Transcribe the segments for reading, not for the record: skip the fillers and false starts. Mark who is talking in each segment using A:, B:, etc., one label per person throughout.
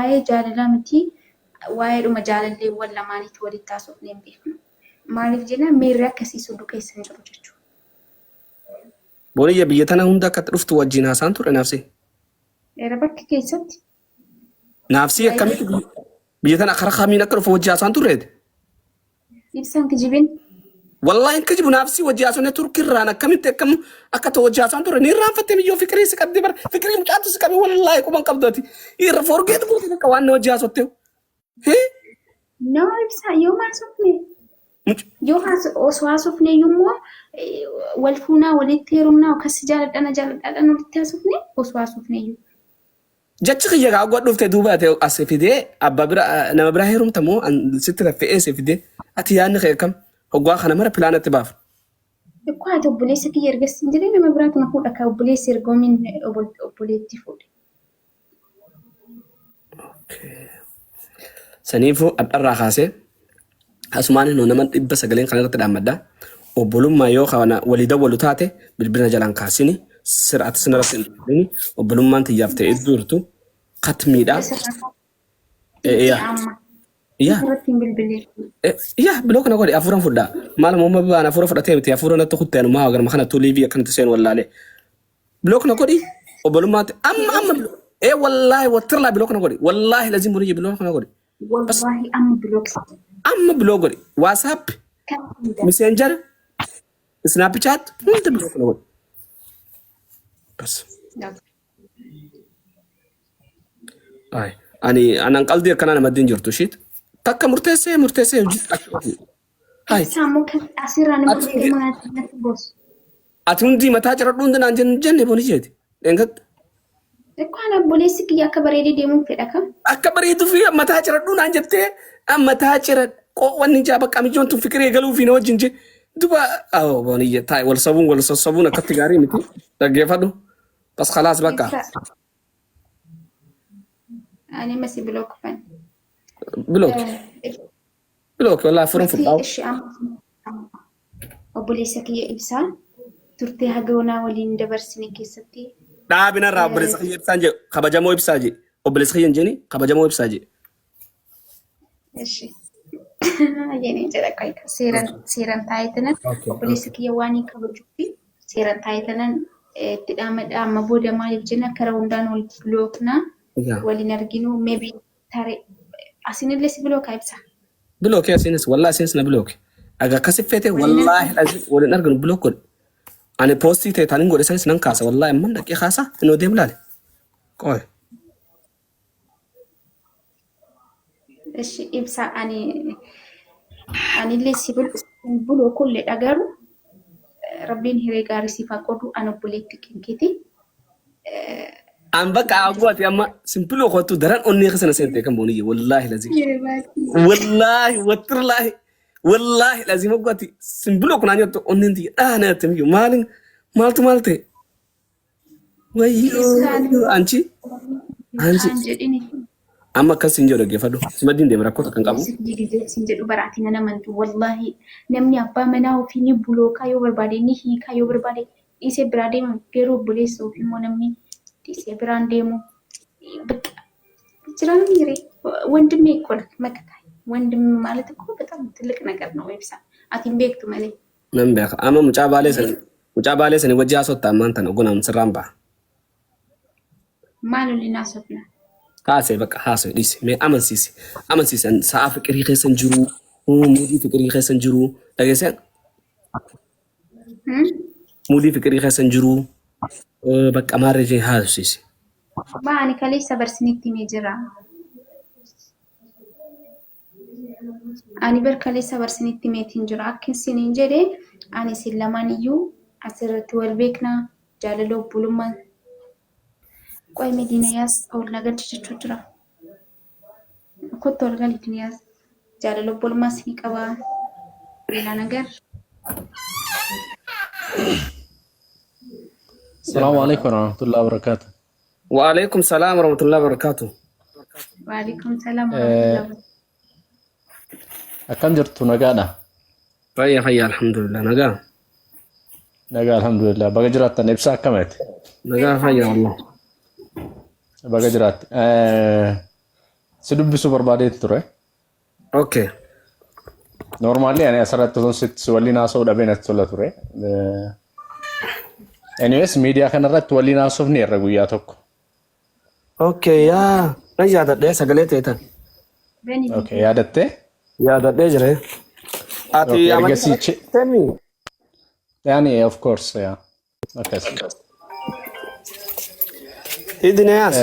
A: waa'ee jaalalaa miti waa'eedhuma jaalallee wal lamaanitti walitti taasifnee hin beeknu. Maaliif jenna miirri akkasii suddu keessa hin jiru jechuudha.
B: Booniyya biyya tana hunda akka dhuftu wajjin haasaan ture naafsi.
A: Bakka keessatti.
B: Naafsi akkamitti biyya tana karaa kamiin akka dhufu wajjin haasaan turreeti?
A: Ibsaan kijibin.
B: Wallahi in kijibu naafsi wajjin haasaan turkirraan akkamitti akka ta'u wajjin haasaan ture ni irraanfattee biyyoo fikirii si qabdi bara fikirii mucaatu si qabi wallahi quban qabdooti. Irra forgeet gooti akka waan wajjin haasottee.
A: No ibsaa yoo maasofne. Yoo osoo haasofne immoo wal fuunaa walitti heerumnaa akkasii jaaladhaan walitti haasofne osoo haasofne iyyuu.
B: Jechi kiyya gaa godhuuf ta'e duuba ta'e as fidee abbaa bira nama bira heerumtamoo sitti raffee as fidee ati yaadni kee kam hoggaa kana mara pilaanatti baaf.
A: Akkoo ati obboleessa kiyya ergasii hin jiree nama biraatu na fuudha akka obboleessi ergoomiin obboleetti fuudhe.
B: Saniifuu addarraa kaasee asumaan inni nama 900 kan irratti dhaammaddaa obbolummaa yoo kana walii dawwalu taate bilbila jalaan kaasini sir'aati sinarratti hin dhufini obbolummaan tiyyaaf ta'e durtu katmiidha. Biloo kana godhe afuuran fudhaa maal mooma baan afuura fudhatee miti afuura natti kuttee maa agarma kana tuuliivii akkanatti seen wallaalee biloo kana godhi obbolummaatti amma wallaahi wattirlaa biloo kana godhi wallaahi lazim buniyyi biloo kana godhi.
A: Wallahi amma
B: blog WhatsApp Messenger Snapchat hunda blog ነው بس انا قلبي كان انا مدين جرتو شيت تك مرتسه هاي
A: سامو كاسيران ما بوس
B: اتوندي متى جردون دنا جن بوني جيتي انغت
A: اكو بوليسك يا كبريدي ديمو فدك
B: اكبريدو في متى جردون انجتي اما تاجرت قوان جابا كاميجون تو فكري قالوا فينا وجنجي دوبا او بونيه تاي ولا صابون كتغاري متي دغيفدو بس خلاص بقى
A: انا مسي بلوك فين
B: بلوك والله فرن فضاو
A: ايش وبوليسك يا ابسا ترتي هغونا ولي ندبرسني كيستي
B: دابنا راب بوليسك يا ابسا جي خبجمو ابساجي وبوليسك ينجني خبجمو ابساجي
A: ايش يعني جدا كويس سيران تايتنا وبوليسك يواني كبجوبي سيران تايتنا تدامد اما بودا ما يجينا كروندان والبلوكنا ولي نرجينو ميبي تاري اسين ليس بلوك ايبسا
B: بلوك يا سينس والله سينسنا بلوك اجا كسفته والله لازم ولا نرجن بلوك انا بوستي تانين غودي سينس نانكاسا والله من دقي خاصه انو ديملال قوي
A: እሺ ኢብሳ አኒ ለሲብል ብሎ ኩል ዳገሩ ረቢን ሂሬጋሪ ሲፋቆዱ አነቡሌት ኪንኪቲ
B: አንበቃ አጓት ያማ ሲምፕል ወጥቶ ደረን ኦኔ ከሰነ ሰንተ ከመሆንዬ ወላሂ ለዚህ ወላሂ ወትርላሂ ወላሂ ለዚህ መጓት ሲምፕል ኩናኛ ኦኔ እንት አናተም ማልቱ ማልተ ወይ አንቺ amma kan sinjo da gefado simadin da mara kota kan kabu
A: sinjo du barati na man wallahi namni abba mana ofini buloka yo barbade ni hi ka yo barbade ise brade man gero buleso fi mo namni ise brande mo jiran mire ወንድሜ እኮ መከታይ ወንድም ማለት እኮ በጣም ትልቅ ነገር ነው ወይብሳ አቲም ቤክቱ ማለት
B: ምን በቃ አማ ሙጫ ባሌ ሰኔ ወጃ ሶታ ማንተ ነው ጎናም ስራምባ
A: ማሉ ሊናሰፍና
B: هاسي بقى هاسي ديس مي امن سيسن ساعه فكري خيسن جرو مودي فكري خيسن جرو دغيسن مودي فكري خيسن جرو بقى مارجي هاسي
A: ما اني كلي صبر سنيتي ميجرا اني بركلي صبر سنيتي ميتين جرا اكن سنين جدي اني سلمانيو اسرت ولبكنا جاللو بولما ቆይ መዲናያስ አውል ነገር ትችቹራ ኮቶል ጋር ዲኒያስ ጃለሎ ቦልማስ ይቀባ ሌላ ነገር
C: السلام عليكم ورحمة الله وبركاته.
B: وعليكم السلام ورحمة الله وبركاته.
A: وعليكم السلام ورحمة الله.
C: أكن جرتو نجانا.
B: فيا الحمد لله
C: نجا الحمد لله. بقى جرات نبسا كمت.
B: نجا فيا والله.
C: بقى جرات. Sidubbisu barbaadee ture.
B: Okay.
C: Normally ani asirratti sit waliin haasa'uu dhabee natti tola ture. Anyways media kanarratti waliin haasofni irra guyyaa tokko.
B: Okay, yaa. Na yaadadhee sagalee teetan.
C: Okay, yaadattee?
B: Yaadadhee jire. Ati
C: Okay,
B: amantii tell me.
C: Yani of course, yeah. Okay.
B: Idine yaas.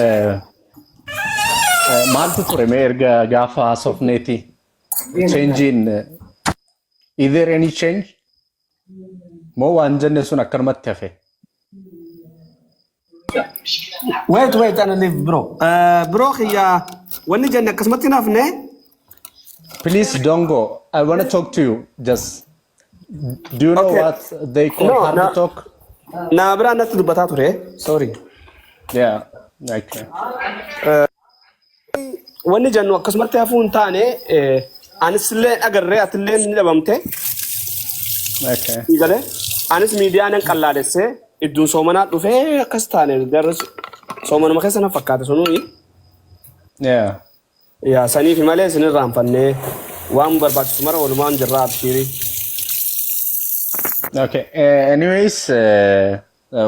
C: Maaltu ture mee erga gaafa haasofneeti? Change in is there any change? Moo waan jenne sun akkanumatti hafe?
B: Wait, and leave bro. Bro, ya wani janna kasmati nafne.
C: Please don't go. I want to talk to you. Just do you know
B: Okay.
C: what they call
B: No,
C: hard
B: no.
C: talk?
B: Na bra na tu bata ture. Sorry.
C: Yeah. Okay.
B: Wani jannu kasmati hafun taane anisle agarre atle ni labamte.
C: Okay.
B: Igale. Anis media nan qalladesse iddu somana dhufe akkas taane darus somana ma kesana fakkaata sununi.
C: Yeah.
B: Ya sanii fi malee isin raanfanne waan barbaachisu mara walumaan jirra abshiri.
C: Okay. Anyways,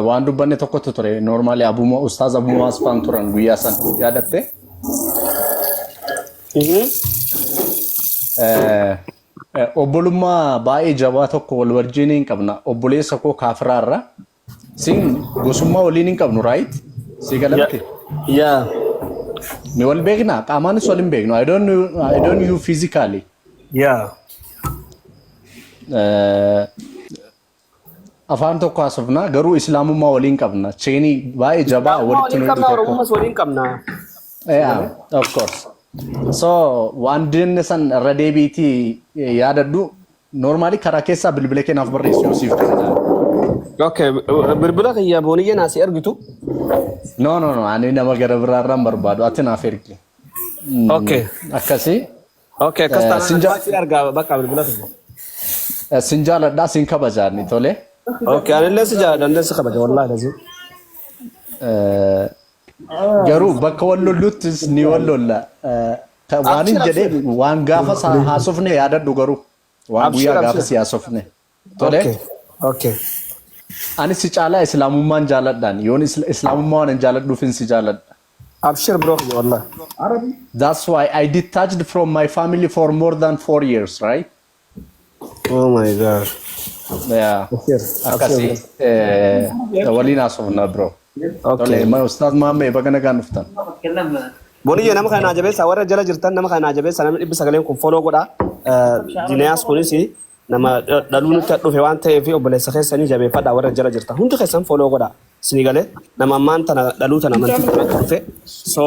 C: waan dubbanne tokkotu ture. Normally abuma ustaaz abuma asfaan turan guyyaa san yaadatte? Obbolummaa baay'ee jabaa tokko wal wajjin hin qabna. Obboleessa koo kaafiraarra. Sin gosummaa waliin hin qabnu, right? Si galatti?
B: Yeah.
C: Ni wal beekna qaamaanis wal hin beeknu. I don't know you physically.
B: Yeah.
C: Afaan tokko haasofna garuu islaamummaa waliin qabna. Cheenii baay'ee jabaa walitti nuti tokko.
B: Oromummas waliin qabna.
C: Yeah, of course. So waan dinne san irra deebiitii yaadadhu normally karaa keessaa bilbila keenyaaf barreessu Yoosiif danda'a.
B: Okay, bilbila kiyya booniyye naasi ergitu.
C: No, ani nama gara biraarraan barbaadu ati naaf ergi.
B: Okay.
C: Akkasii.
B: Okay, kastaan argaa bakka bilbila kiyya.
C: Sin jaaladhaa sin kabajaani tole.
B: Okay, anillee si jaaladha si kabaja wallahi lazim.
C: Garuu bakka wal lolluttis ni wal lolla. Waan hin jedhee waan gaafa haasofne yaadadhu garuu. Waan guyyaa gaafa si haasofne. Tole.
B: Okay.
C: Ani si caalaa islaamummaan jaaladhaan yoon islaamummaa waan hin jaaladhuufin si jaaladha.
B: Abshir bro wallahi.
C: That's why I detached from my family for more than 4 years, right?
B: Oh my god.
C: Yeah. Akkasii waliin haasofna bro.
B: Okay.
C: Ma ustaaz Maamee baga nagaan dhuftan.
B: Booniyye nama kana jabeessa warra jala jirtan nama kana jabeessa namni 900 kun follow godha. Dineas kunis nama dhaluun itti dhufe waan ta'eef obboleessa keessanii jabeeffadha warra jala jirtan. Hundi keessan follow godha. Sinigale nama ammaan tana dhaluu tana amantii dhufe. So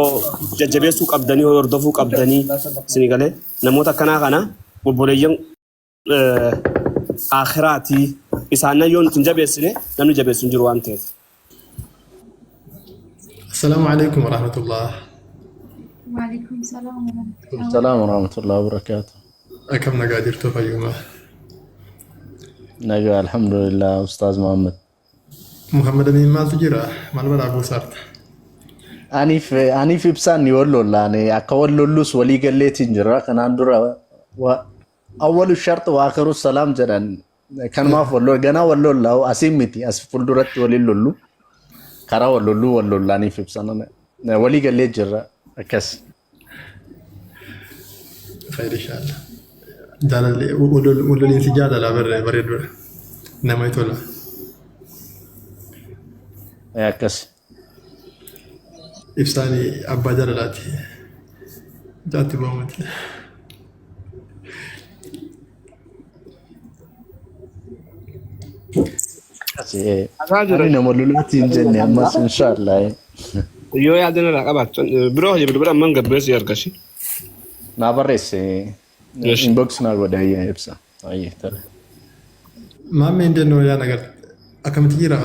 B: jajjabeessuu qabdanii hordofuu qabdanii sinigale namoota akkanaa kana obboleeyyan akhiraati isaan yoon itti jabeessine namni jabeessu hin jiru waan ta'eef.
D: السلام عليكم ورحمة الله.
A: وعليكم السلام ورحمة الله.
C: السلام ورحمة الله وبركاته.
D: كم نقادر تفايوما
C: نجا الحمد لله أستاذ محمد.
D: محمد أمين ما تجرا ما نبغى أبو سارت.
C: أني في بسان يقول له أنا أقول له لوس ولي قال لي تنجرا كان عنده أول الشرط وآخر السلام جران كان ما فلو جنا ولو لا أسيمتي أسفل درت ولي لولو كرا ولولو ولولا أني في بسان أنا ولي قال لي جرا أكس.
D: خير إن شاء الله. جال اللي ولا الانسجاد على بريد نما يطلع.
C: أكس.
D: إفساني أبا جلالاتي. جاتي بومتي.
C: أنا نمولولاتي إنجني أمس إن شاء الله.
B: Yoo yaadana irraa qabaattu biroo hojii bilbila amman gabbeessi argashi.
C: Naa barreesse inbox naa godha ibsa. Ayyee tole.
D: Maamee indennoo yaa nagar akkamitti jira?